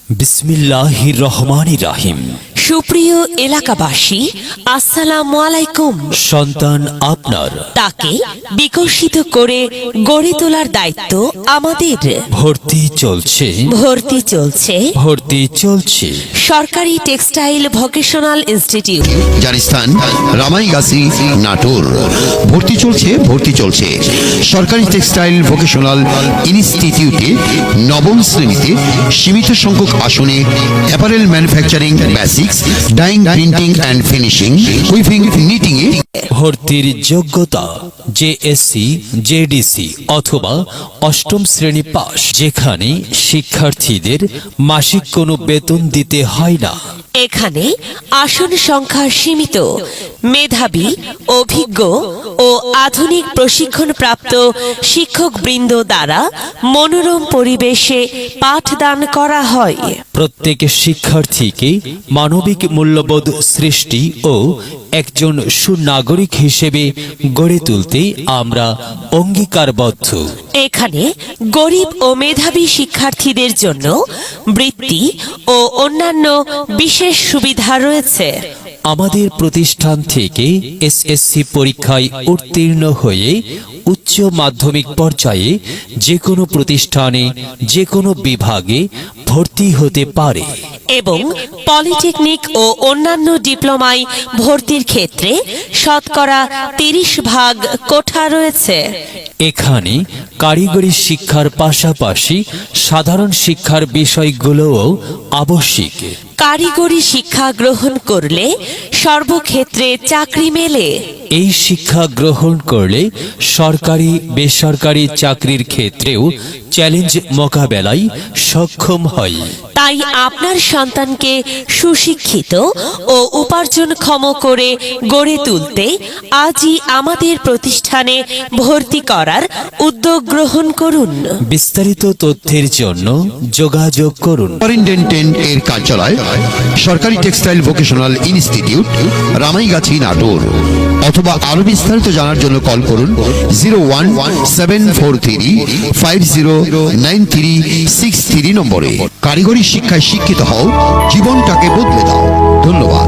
বিসমিল্লাহির রহমানির রহিম। সুপ্রিয় এলাকাবাসী, আসসালামু আলাইকুম। সন্তান আপনার, তাকে বিকশিত করে গড়ে তোলার দায়িত্ব আমাদের। ভর্তি চলছে ভর্তি চলছে সরকারি টেক্সটাইল ভোকেশনাল ইনস্টিটিউট, যার স্থান রামাইগাছি, নাটোর। ভর্তি চলছে সরকারি টেক্সটাইল ভোকেশনাল ইনস্টিটিউটে নবম শ্রেণীতে সীমিত সংখ্যক আসনে apparel manufacturing basics, dyeing, printing and finishing, weaving, knitting এ ভর্তির যোগ্যতা জেএসসি, জেডিসি অথবা অষ্টম শ্রেণী পাস, যেখানে শিক্ষার্থীদের মাসিক কোনো বেতন দিতে হয় না। এখানে আসন সংখ্যা সীমিত। মেধাবী, অভিজ্ঞ ও আধুনিক প্রশিক্ষণপ্রাপ্ত শিক্ষকবৃন্দ দ্বারা মনোরম পরিবেশে পাঠদান করা হয়। প্রত্যেক শিক্ষার্থীকে মানবিক মূল্যবোধ সৃষ্টি ও একজন সুনাগরিক হিসেবে গড়ে তুলতে আমরা অঙ্গীকারবদ্ধ। এখানে গরিব ও মেধাবী শিক্ষার্থীদের জন্য বৃত্তি ও অন্যান্য বিশেষ সুবিধা রয়েছে। আমাদের প্রতিষ্ঠান থেকে এসএসসি পরীক্ষায় উত্তীর্ণ হয়ে উচ্চ মাধ্যমিক পর্যায়ে যে কোনো প্রতিষ্ঠানে যে কোনো বিভাগে ভর্তি হতে পারে এবং পলিটেকনিক ও অন্যান্য ডিপ্লোমায় ভর্তির ক্ষেত্রে শতকরা 30% কোঠা রয়েছে। এখানে কারিগরি শিক্ষার পাশাপাশি সাধারণ শিক্ষার বিষয়গুলোও আবশ্যিক। কারিগরি শিক্ষা গ্রহণ করলে সর্বক্ষেত্রে চাকরি মেলে। এই শিক্ষা গ্রহণ করলে সরকারি বেসরকারি চাকরির ক্ষেত্রেও চ্যালেঞ্জ মোকাবেলায় সক্ষম হয়। তাই আপনার সন্তানকে সুশিক্ষিত ও উপার্জনক্ষম করে গড়ে তুলতে আজই আমাদের প্রতিষ্ঠানে ভর্তি করার উদ্যোগ গ্রহণ করুন। বিস্তারিত তথ্যের জন্য যোগাযোগ করুন। সুপারিনটেনডেন্ট এর কার্যালয়, সরকারি টেক্সটাইল ভোকেশনাল ইনস্টিটিউট, রামাইগাছি, নাটোর। অথবা আরো বিস্তারিত জানার জন্য কল করুন 01743509363 নম্বরে। কারিগরি শিক্ষায় শিক্ষিত হও, জীবনটাকে বদলে দাও। ধন্যবাদ।